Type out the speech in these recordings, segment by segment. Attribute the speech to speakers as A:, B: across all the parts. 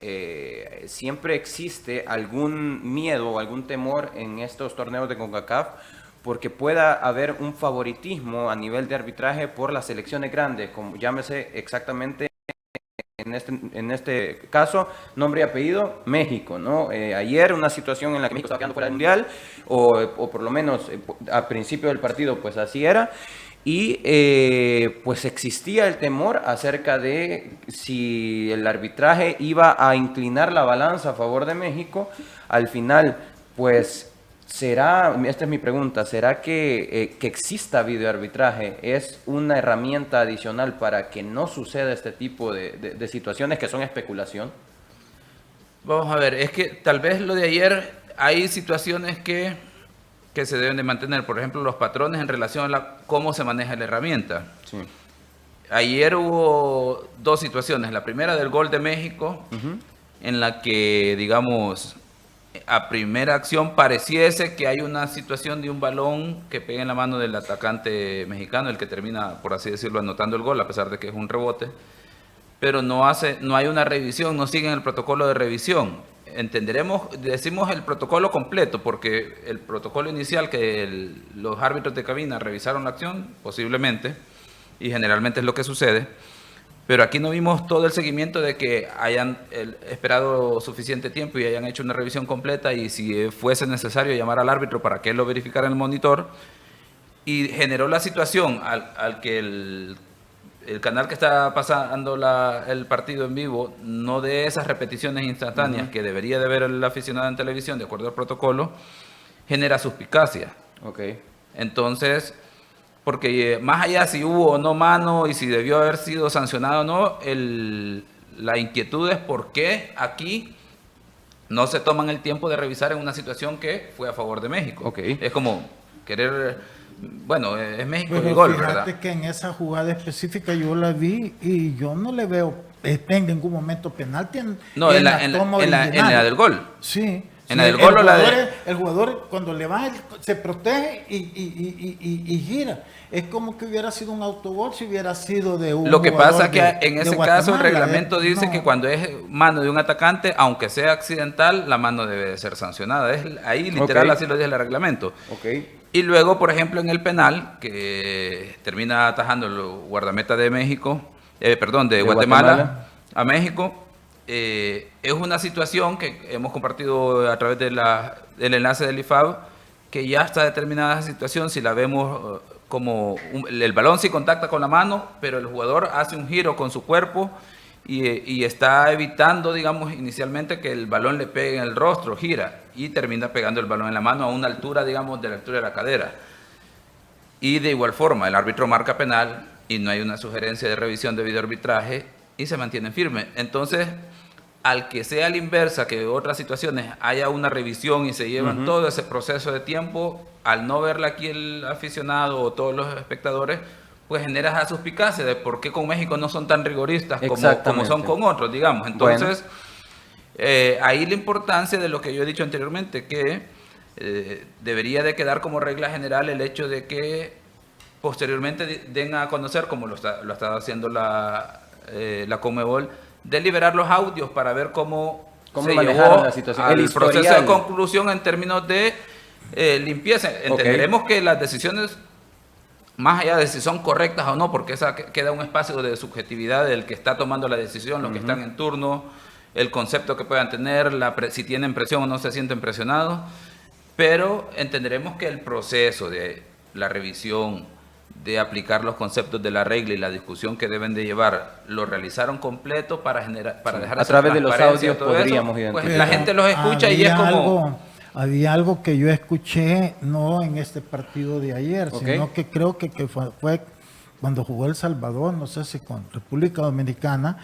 A: siempre existe algún miedo o algún temor en estos torneos de CONCACAF porque pueda haber un favoritismo a nivel de arbitraje por las selecciones grandes, como llámese exactamente en este caso, nombre y apellido, México, ¿no? Ayer una situación en la que México estaba quedando fuera del Mundial, o por lo menos al principio del partido, pues así era, y pues existía el temor acerca de si el arbitraje iba a inclinar la balanza a favor de México. Al final, pues ¿será, esta es mi pregunta, será que exista videoarbitraje es una herramienta adicional para que no suceda este tipo de situaciones que son especulación?
B: Vamos a ver, es que tal vez lo de ayer hay situaciones que se deben de mantener. Por ejemplo, los patrones en relación a cómo se maneja la herramienta.
A: Sí.
B: Ayer hubo dos situaciones. La primera del gol de México, en la que, digamos, a primera acción pareciese que hay una situación de un balón que pega en la mano del atacante mexicano, el que termina, por así decirlo, anotando el gol, a pesar de que es un rebote, pero no hay una revisión, no siguen el protocolo de revisión. Decimos el protocolo completo, porque el protocolo inicial que los árbitros de cabina revisaron la acción, posiblemente, y generalmente es lo que sucede, pero aquí no vimos todo el seguimiento de que hayan esperado suficiente tiempo y hayan hecho una revisión completa, y si fuese necesario llamar al árbitro para que él lo verificara en el monitor, y generó la situación al que el canal que está pasando el partido en vivo no dé esas repeticiones instantáneas que debería de ver el aficionado en televisión de acuerdo al protocolo, genera suspicacia.
A: Okay.
B: Entonces, porque más allá si hubo o no mano y si debió haber sido sancionado o no, la inquietud es por qué aquí no se toman el tiempo de revisar en una situación que fue a favor de México.
A: Okay.
B: Es como querer, bueno, es México
C: Pero
B: el gol,
C: fíjate,
B: ¿verdad?
C: que en esa jugada específica yo la vi y yo no le veo en ningún momento penalti
B: No, en la del gol.
C: Sí.
B: ¿En la del gol o la
C: El jugador cuando le va, se protege y gira. Es como que hubiera sido un autogol si hubiera sido de un
B: Lo que pasa es que
C: de
B: en ese
C: Guatemala,
B: caso el reglamento dice
C: no.
B: que cuando es mano de un atacante, aunque sea accidental, la mano debe de ser sancionada. Ahí literal así lo dice el reglamento.
A: Okay.
B: Y luego, por ejemplo, en el penal, que termina atajando el guardameta de México, de Guatemala a México, es una situación que hemos compartido a través del enlace del IFAB, que ya está determinada esa situación, si la vemos como el balón sí contacta con la mano, pero el jugador hace un giro con su cuerpo y está evitando, digamos, inicialmente que el balón le pegue en el rostro, gira y termina pegando el balón en la mano a una altura, digamos, de la altura de la cadera. Y de igual forma, el árbitro marca penal y no hay una sugerencia de revisión de videoarbitraje y se mantiene firme. Entonces, al que sea a la inversa, que en otras situaciones haya una revisión y se llevan todo ese proceso de tiempo, al no verla aquí el aficionado o todos los espectadores, pues genera esa suspicacia de por qué con México no son tan rigoristas como son con otros, digamos. Entonces, ahí la importancia de lo que yo he dicho anteriormente, que debería de quedar como regla general el hecho de que posteriormente den a conocer, como lo ha estado haciendo la Conmebol, de liberar los audios para ver cómo se llevó
A: la situación,
B: al proceso de conclusión en términos de limpieza. Entenderemos que las decisiones, más allá de si son correctas o no, porque esa queda un espacio de subjetividad del que está tomando la decisión, los que están en turno, el concepto que puedan tener, si tienen presión o no se sienten presionados, pero entenderemos que el proceso de la revisión, de aplicar los conceptos de la regla y la discusión que deben de llevar, lo realizaron completo para dejar
A: a través de los audios podríamos
B: identificar. Pues la gente los escucha y es como...
C: Había algo que yo escuché, no en este partido de ayer, sino que creo que fue cuando jugó El Salvador, no sé si con República Dominicana.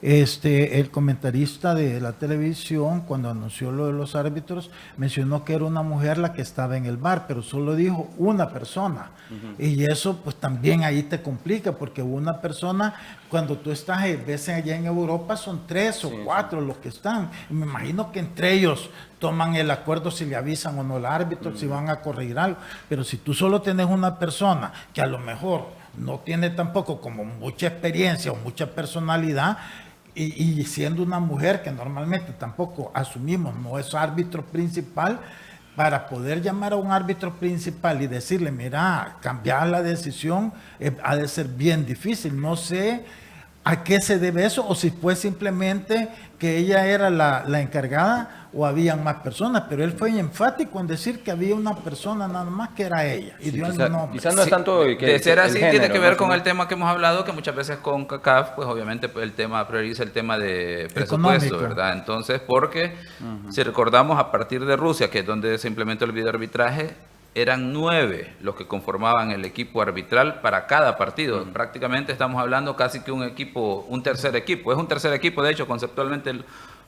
C: El comentarista de la televisión, cuando anunció lo de los árbitros, mencionó que era una mujer la que estaba en el bar, pero solo dijo una persona. Y eso pues también ahí te complica, porque una persona, cuando tú estás, ves allá en Europa, son 3 o 4 los que están. Y me imagino que entre ellos toman el acuerdo si le avisan o no al árbitro, si van a corregir algo. Pero si tú solo tienes una persona que a lo mejor no tiene tampoco como mucha experiencia o mucha personalidad, y siendo una mujer que normalmente tampoco asumimos, no es árbitro principal, para poder llamar a un árbitro principal y decirle, mira, cambiar la decisión ha de ser bien difícil. No sé a qué se debe eso, o si fue simplemente que ella era la encargada o habían más personas, pero él fue enfático en decir que había una persona nada más que era ella, y dio el nombre.
A: Quizás no es tanto que
B: de ser así,
A: género,
B: tiene que ver
A: ¿no?
B: con el tema que hemos hablado, que muchas veces con CACAF, pues obviamente el tema prioriza el tema de presupuesto, económico, ¿verdad? Entonces, porque si recordamos a partir de Rusia, que es donde se implementó el videoarbitraje, eran 9 los que conformaban el equipo arbitral para cada partido. Prácticamente estamos hablando casi que un tercer equipo. Es un tercer equipo, de hecho, conceptualmente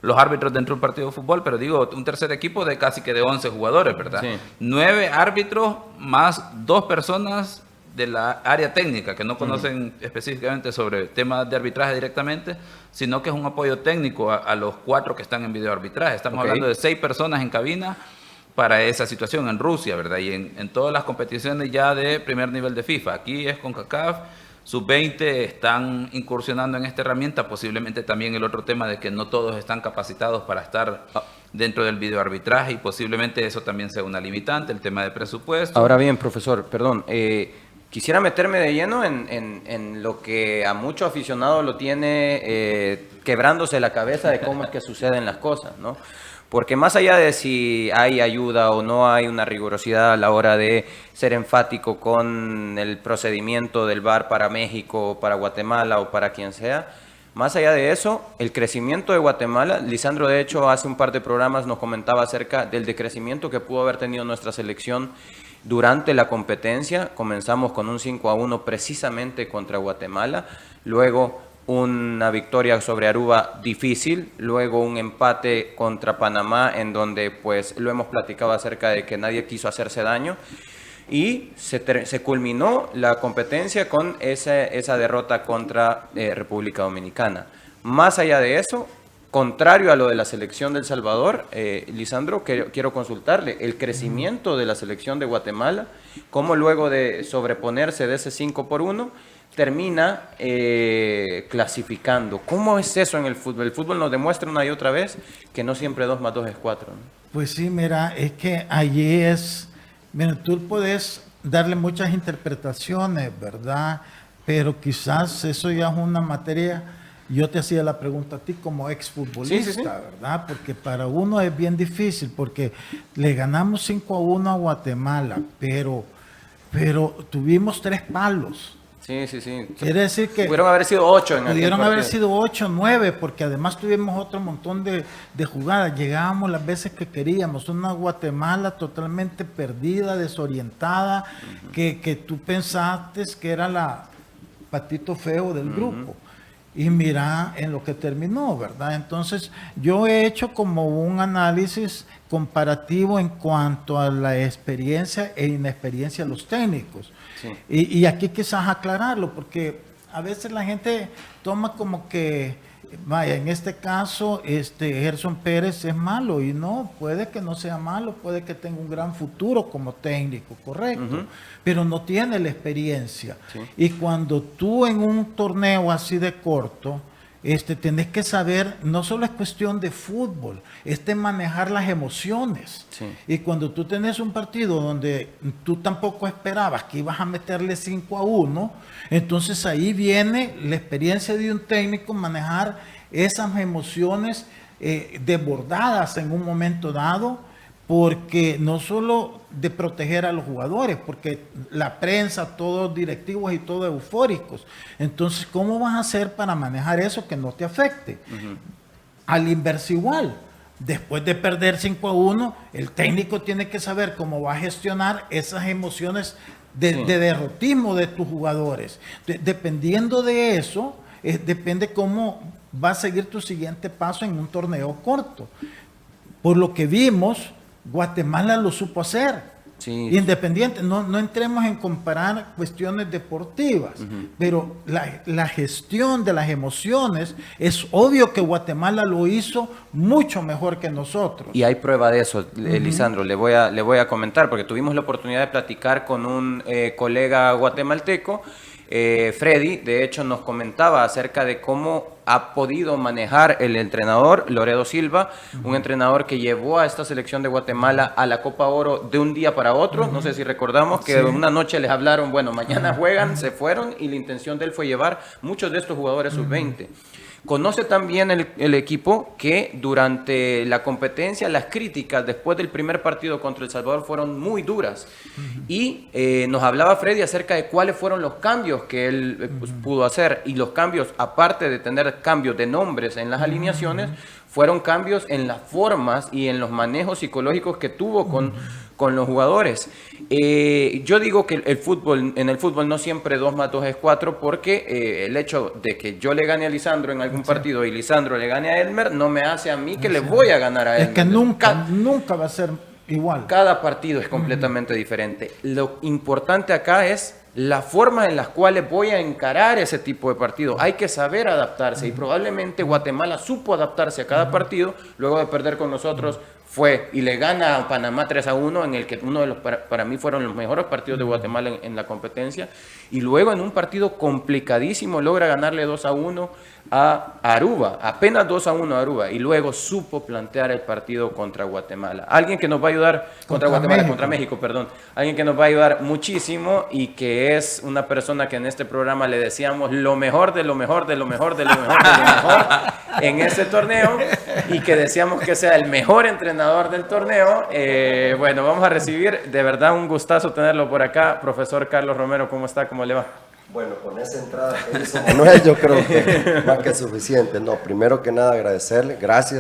B: los árbitros dentro de un partido de fútbol, pero digo, un tercer equipo de casi que de 11 jugadores, ¿verdad? Sí. 9 árbitros más 2 personas de la área técnica que no conocen específicamente sobre temas de arbitraje directamente, sino que es un apoyo técnico a los 4 que están en videoarbitraje. Estamos hablando de 6 personas en cabina para esa situación en Rusia, ¿verdad? Y en todas las competiciones ya de primer nivel de FIFA. Aquí es con CONCACAF, sub-20 están incursionando en esta herramienta, posiblemente también el otro tema de que no todos están capacitados para estar dentro del videoarbitraje y posiblemente eso también sea una limitante, el tema de presupuesto.
A: Ahora bien, profesor, perdón, quisiera meterme de lleno en lo que a muchos aficionados lo tiene quebrándose la cabeza de cómo es que suceden las cosas, ¿no? Porque más allá de si hay ayuda o no hay una rigurosidad a la hora de ser enfático con el procedimiento del VAR para México, para Guatemala o para quien sea, más allá de eso, el crecimiento de Guatemala, Lisandro de hecho hace un par de programas nos comentaba acerca del decrecimiento que pudo haber tenido nuestra selección durante la competencia. Comenzamos con un 5-1 precisamente contra Guatemala, luego una victoria sobre Aruba difícil, luego un empate contra Panamá en donde pues lo hemos platicado acerca de que nadie quiso hacerse daño y se culminó la competencia con esa derrota contra República Dominicana. Más allá de eso, contrario a lo de la selección de El Salvador, Lisandro, quiero consultarle el crecimiento de la selección de Guatemala, cómo luego de sobreponerse de ese 5-1, termina clasificando. ¿Cómo es eso en el fútbol? El fútbol nos demuestra una y otra vez que no siempre 2 más 2 es 4, ¿no?
C: Pues sí, mira, es que allí mira, tú puedes darle muchas interpretaciones, ¿verdad? Pero quizás eso ya es una materia. Yo te hacía la pregunta a ti como exfutbolista, ¿verdad? Porque para uno es bien difícil, porque le ganamos 5-1 a Guatemala, pero tuvimos 3 palos.
A: Sí.
C: Quiere decir que
A: pudieron haber sido 8
C: pudieron haber sido 8, 9, porque además tuvimos otro montón de jugadas. Llegábamos las veces que queríamos. Una Guatemala totalmente perdida, desorientada, que tú pensaste que era la patito feo del grupo. Y mira en lo que terminó, ¿verdad? Entonces, yo he hecho como un análisis comparativo en cuanto a la experiencia e inexperiencia de los técnicos. Sí. Y aquí quizás aclararlo, porque a veces la gente toma como que, vaya, en este caso, Gerson Pérez es malo, y no, puede que no sea malo, puede que tenga un gran futuro como técnico, correcto, pero no tiene la experiencia. Sí. Y cuando tú en un torneo así de corto, tenés que saber, no solo es cuestión de fútbol, es de manejar las emociones. Sí. Y cuando tú tenés un partido donde tú tampoco esperabas que ibas a meterle 5-1, entonces ahí viene la experiencia de un técnico, manejar esas emociones desbordadas en un momento dado, porque no solo de proteger a los jugadores, porque la prensa, todos directivos y todos eufóricos. Entonces, ¿cómo vas a hacer para manejar eso que no te afecte? Al inverso igual. Después de perder 5-1, el técnico tiene que saber cómo va a gestionar esas emociones de derrotismo de tus jugadores. Dependiendo de eso, depende cómo va a seguir tu siguiente paso en un torneo corto. Por lo que vimos, Guatemala lo supo hacer. Sí. Independiente, no entremos en comparar cuestiones deportivas, pero la gestión de las emociones, es obvio que Guatemala lo hizo mucho mejor que nosotros.
A: Y hay prueba de eso, Lisandro, le voy a comentar, porque tuvimos la oportunidad de platicar con un colega guatemalteco Freddy, de hecho, nos comentaba acerca de cómo ha podido manejar el entrenador Loredo Silva, un entrenador que llevó a esta selección de Guatemala a la Copa Oro de un día para otro. No sé si recordamos que una noche les hablaron, bueno, mañana juegan, se fueron, y la intención de él fue llevar muchos de estos jugadores sub-20. Conoce también el equipo que durante la competencia las críticas después del primer partido contra El Salvador fueron muy duras. Y nos hablaba Freddy acerca de cuáles fueron los cambios que él pudo hacer. Y los cambios, aparte de tener cambios de nombres en las alineaciones, fueron cambios en las formas y en los manejos psicológicos que tuvo con los jugadores. Yo digo que en el fútbol no siempre 2 más 2 es 4, porque el hecho de que yo le gane a Lisandro en algún partido y Lisandro le gane a Elmer no me hace a mí que le voy a ganar a Elmer.
C: Es que nunca va a ser igual.
A: Cada partido es completamente diferente. Lo importante acá es la forma en las cuales voy a encarar ese tipo de partido. Hay que saber adaptarse, y probablemente Guatemala supo adaptarse a cada partido. Luego de perder con nosotros, fue y le gana a Panamá 3-1, en el que uno de los, para mí, fueron los mejores partidos de Guatemala en la competencia. Y luego, en un partido complicadísimo, logra ganarle 2-1 a Aruba, apenas 2-1 a Aruba, y luego supo plantear el partido contra Guatemala. Alguien que nos va a ayudar contra México, perdón. Alguien que nos va a ayudar muchísimo, y que es una persona que en este programa le decíamos lo mejor de lo mejor de lo mejor de lo mejor de lo mejor en este torneo, y que decíamos que sea el mejor entrenador del torneo. Bueno, vamos a recibir, de verdad, un gustazo tenerlo por acá. Profesor Carlos Romero, ¿cómo está? ¿Cómo le va?
D: Bueno, con esa entrada que hizo Manuel, yo creo que más que suficiente. No, primero que nada agradecerle, gracias.